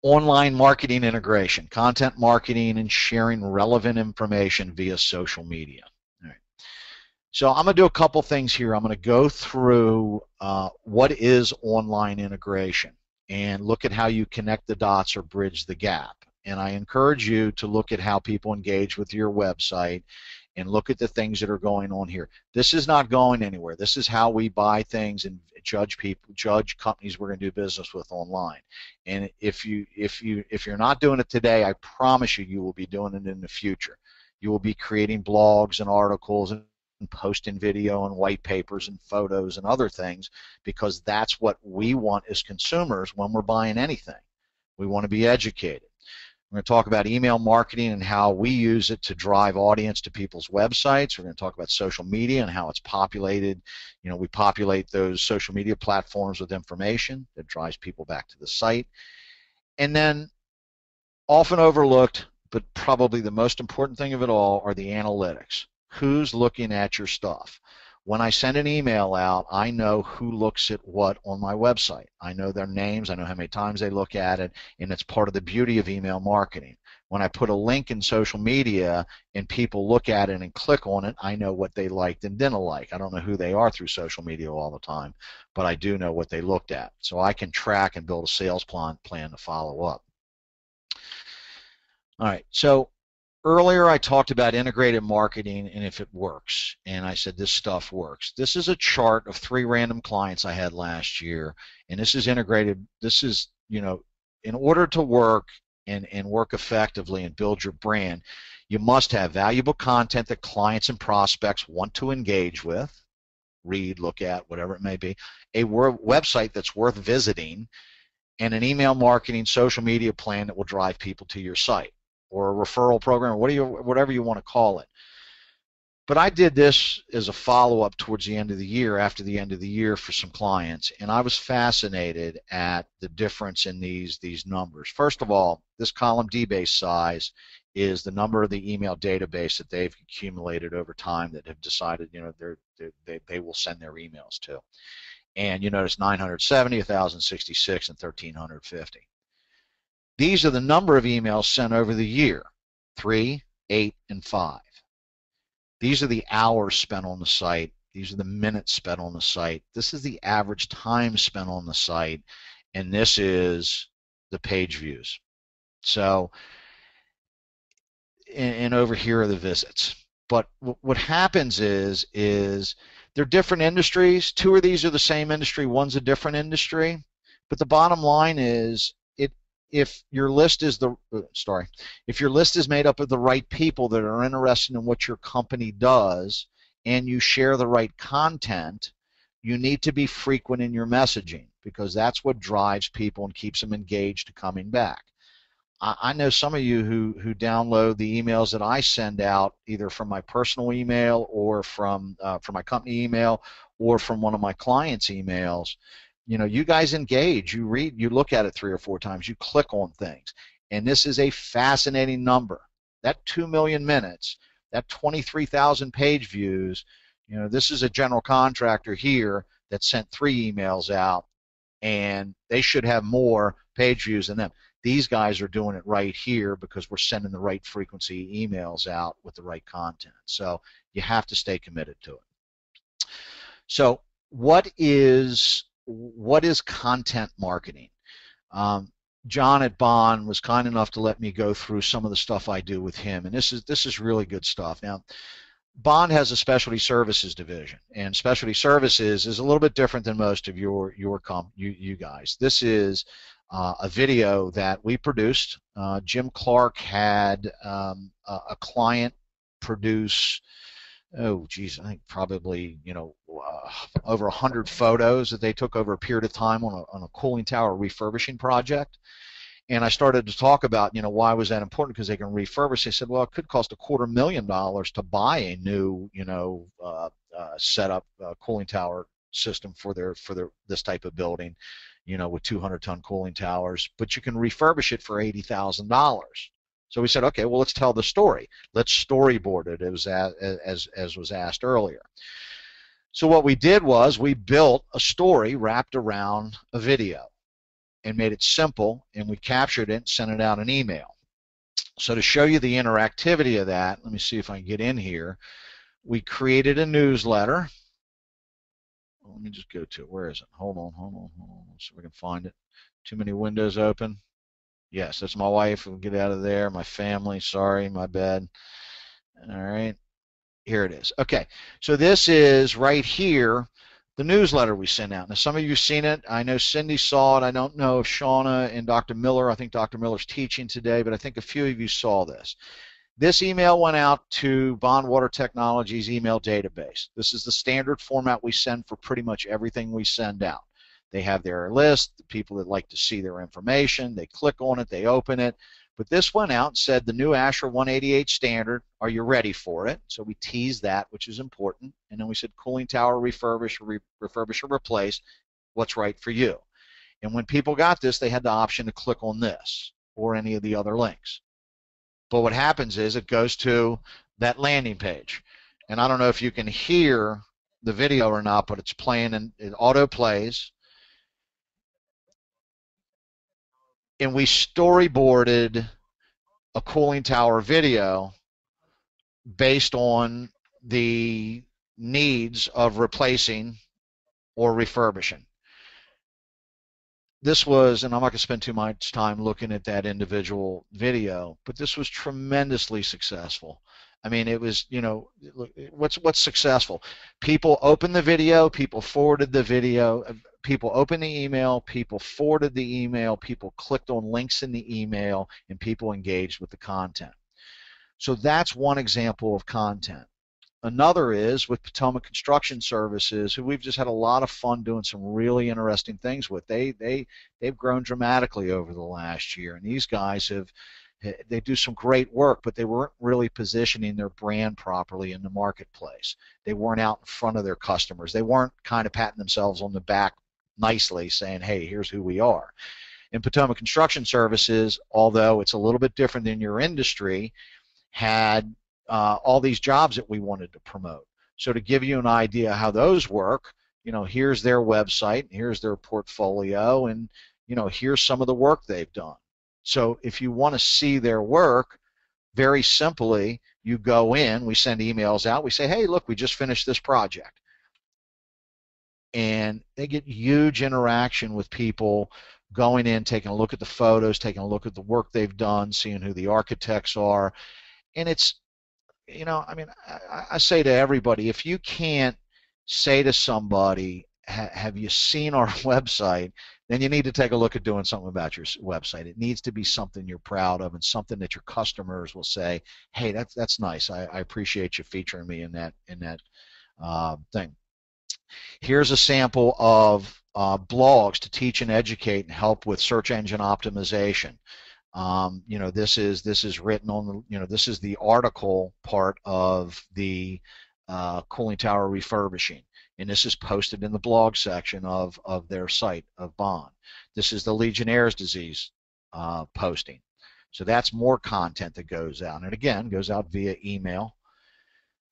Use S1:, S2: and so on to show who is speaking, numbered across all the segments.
S1: Online marketing integration, content marketing and sharing relevant information via social media. All right. So I'm going to do a couple things here. I'm going to go through what is online integration and look at how you connect the dots or bridge the gap. And I encourage you to look at how people engage with your website and look at the things that are going on here. This is not going anywhere. This is how we buy things and judge companies we're going to do business with online. And if you're not doing it today, I promise you, you will be doing it in the future. You will be creating blogs and articles and posting video and white papers and photos and other things, because that's what we want as consumers when we're buying anything. We want to be educated. We're going to talk about email marketing and how we use it to drive audience to people's websites. We're going to talk about social media and how it's populated. You know, we populate those social media platforms with information that drives people back to the site. And then, often overlooked, but probably the most important thing of it all, are the analytics. Who's looking at your stuff? When I send an email out, I know who looks at what on my website. I know their names, I know how many times they look at it, and it's part of the beauty of email marketing. When I put a link in social media and people look at it and click on it, I know what they liked and didn't like. I don't know who they are through social media all the time, but I do know what they looked at. So I can track and build a sales plan to follow up. All right, so earlier I talked about integrated marketing and if it works, and I said this stuff works. This is a chart of 3 random clients I had last year, and this is integrated. This is, you know, in order to work and work effectively and build your brand, you must have valuable content that clients and prospects want to engage with, read, look at, whatever it may be, a website that's worth visiting, and an email marketing social media plan that will drive people to your site, or a referral program, or whatever you want to call it. But I did this as a follow-up towards the end of the year, after the end of the year, for some clients, and I was fascinated at the difference in these numbers. First of all, this column D base size is the number of the email database that they've accumulated over time that have decided, you know, they will send their emails to. And you notice 970, 1,066, and 1,350. These are the number of emails sent over the year, 3, 8, and 5. These are the hours spent on the site. These are the minutes spent on the site. This is the average time spent on the site, and this is the page views. So, and over here are the visits. But what happens is they're different industries. 2 of these are the same industry, one's a different industry. But the bottom line is, if your list is if your list is made up of the right people that are interested in what your company does, and you share the right content, you need to be frequent in your messaging, because that's what drives people and keeps them engaged to coming back. I know some of you who download the emails that I send out, either from my personal email or from my company email or from one of my clients' emails. You know, you guys engage, you read, you look at it 3 or 4 times, you click on things, and this is a fascinating number. That 2 million minutes, that 23,000 page views, you know, this is a general contractor here that sent 3 emails out, and they should have more page views than them. These guys are doing it right here because we're sending the right frequency emails out with the right content. So you have to stay committed to it. So what is content marketing? John at Bond was kind enough to let me go through some of the stuff I do with him, and this is really good stuff. Now, Bond has a specialty services division, and specialty services is a little bit different than most of you guys. This is a video that we produced. Jim Clark had a client produce, oh geez, I think probably, you know, over 100 photos that they took over a period of time on a cooling tower refurbishing project. And I started to talk about, you know, why was that important? Because they can refurbish. They said, well, it could cost $250,000 to buy a new, you know, setup cooling tower system for this type of building, you know, with 200-ton cooling towers, but you can refurbish it for $80,000. So we said, okay, well, let's tell the story. Let's storyboard it, as was asked earlier. So what we did was we built a story wrapped around a video. and made it simple, and we captured it and sent it out an email. So to show you the interactivity of that, let me see if I can get in here. We created a newsletter. Let me just go to it. Where is it? Hold on. So we can find it. Too many windows open. Yes, that's my wife. We'll get out of there. My family. Sorry, my bad. All right. Here it is. Okay. So this is right here, the newsletter we send out. Now, some of you have seen it. I know Cindy saw it. I don't know if Shauna and Dr. Miller, I think Dr. Miller's teaching today, but I think a few of you saw this. This email went out to Bond Water Technologies email database. This is the standard format we send for pretty much everything we send out. They have their list, the people that like to see their information, they click on it, they open it. But this went out and said the new ASHRAE 188 standard, are you ready for it? So we teased that, which is important. And then we said cooling tower refurbish or replace, what's right for you? And when people got this, they had the option to click on this or any of the other links. But what happens is it goes to that landing page. And I don't know if you can hear the video or not, but it's playing and it auto plays. And we storyboarded a cooling tower video based on the needs of replacing or refurbishing. This was, and I'm not going to spend too much time looking at that individual video, but this was tremendously successful. I mean, it was, you know, what's successful? People opened the video, people forwarded the video, people opened the email, people forwarded the email, people clicked on links in the email, and people engaged with the content. So that's one example of content. Another is with Potomac Construction Services, who we've just had a lot of fun doing some really interesting things with. They've grown dramatically over the last year, and these guys they do some great work, but they weren't really positioning their brand properly in the marketplace. They weren't out in front of their customers. They weren't kind of patting themselves on the back nicely saying, hey, here's who we are. And Potomac Construction Services, although it's a little bit different than your industry, had all these jobs that we wanted to promote. So to give you an idea how those work, you know, here's their website, here's their portfolio, and, you know, here's some of the work they've done. So if you want to see their work, very simply, you go in, we send emails out, we say, hey, look, we just finished this project. And they get huge interaction with people going in, taking a look at the photos, taking a look at the work they've done, seeing who the architects are. And it's, you know, I mean, I say to everybody, if you can't say to somebody, have you seen our website, then you need to take a look at doing something about your website. It needs to be something you're proud of and something that your customers will say, hey, that's nice. I appreciate you featuring me in that thing. Here's a sample of blogs to teach and educate and help with search engine optimization. You know, this is written on the, you know, this is the article part of the cooling tower refurbishing, and this is posted in the blog section of their site of Bond. This is the Legionnaire's disease posting. So that's more content that goes out, and again goes out via email.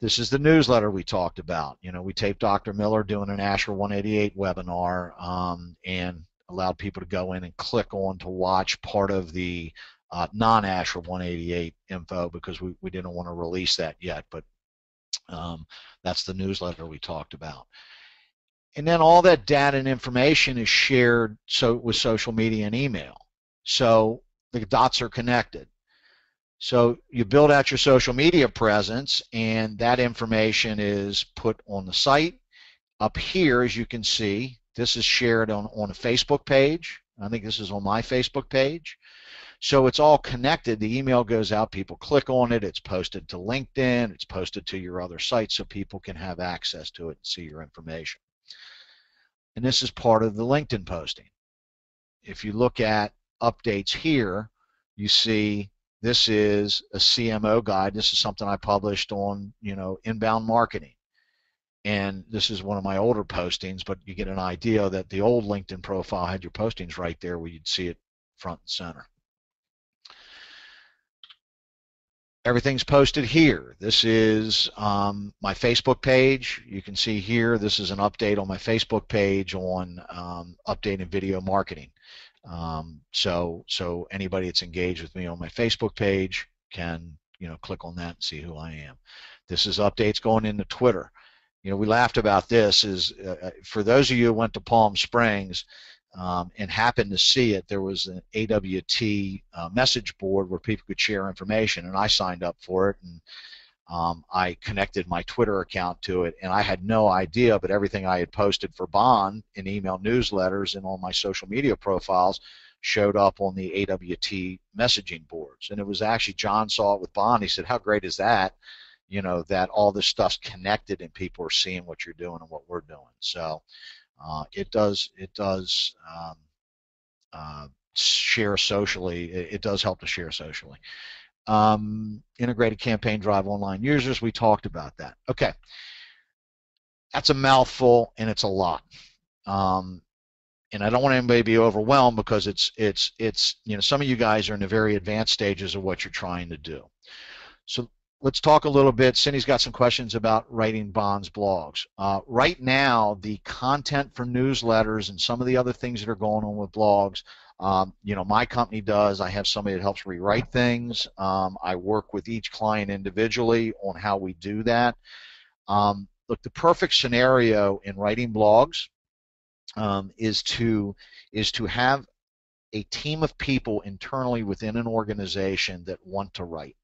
S1: This is the newsletter we talked about. You know, we taped Dr. Miller doing an ASHRAE 188 webinar and allowed people to go in and click on to watch part of the non-ASHRAE 188 info because we didn't want to release that yet, but that's the newsletter we talked about. And then all that data and information is shared with social media and email. So the dots are connected. So you build out your social media presence, and that information is put on the site. Up here, as you can see, this is shared on a Facebook page. I think this is on my Facebook page. So it's all connected. The email goes out, people click on it, it's posted to LinkedIn, it's posted to your other sites so people can have access to it and see your information. And this is part of the LinkedIn posting. If you look at updates here, you see this is a CMO guide. This is something I published on, you know, inbound marketing. And this is one of my older postings, but you get an idea that the old LinkedIn profile had your postings right there where you'd see it front and center. Everything's posted here. This is my Facebook page. You can see here, this is an update on my Facebook page on updating video marketing. So anybody that's engaged with me on my Facebook page can, click on that and see who I am. This is updates going into Twitter. We laughed about this. Is for those of you who went to Palm Springs and happened to see it, there was an AWT message board where people could share information, and I signed up for it, and I connected my Twitter account to it, and I had no idea, but everything I had posted for Bond in email newsletters and on my social media profiles showed up on the AWT messaging boards. And it was actually, John saw it with Bond. He said, how great is that, that all this stuff's connected and people are seeing what you're doing and what we're doing. So it does share socially. It does help to share socially. Integrated campaign drive online users, we talked about that. Okay, that's a mouthful and it's a lot. And I don't want anybody to be overwhelmed because it's some of you guys are in the very advanced stages of what you're trying to do. So let's talk a little bit. Cindy's got some questions about writing Bond's blogs. Right now, the content for newsletters and some of the other things that are going on with blogs, my company does. I have somebody that helps rewrite things. I work with each client individually on how we do that. Look, the perfect scenario in writing blogs is to have a team of people internally within an organization that want to write,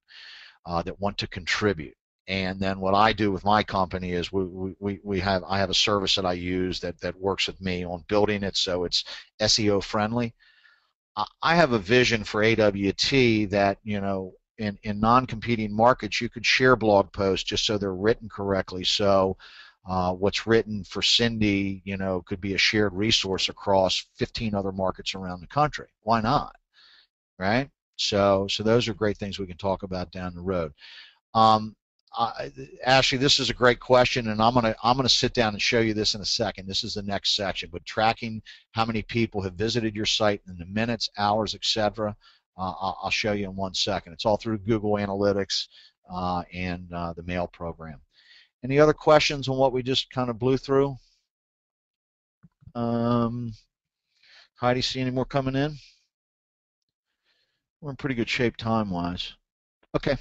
S1: that want to contribute. And then what I do with my company is I have a service that I use that works with me on building it so it's SEO friendly. I have a vision for AWT that, in non-competing markets, you could share blog posts just so they're written correctly. So what's written for Cindy, could be a shared resource across 15 other markets around the country. Why not, right? So those are great things we can talk about down the road. Ashley, this is a great question, and I'm gonna sit down and show you this in a second. This is the next section, but tracking how many people have visited your site in the minutes, hours, etc. I'll show you in 1 second. It's all through Google Analytics and the Mail program. Any other questions on what we just kind of blew through? Heidi, see any more coming in? We're in pretty good shape time-wise. Okay.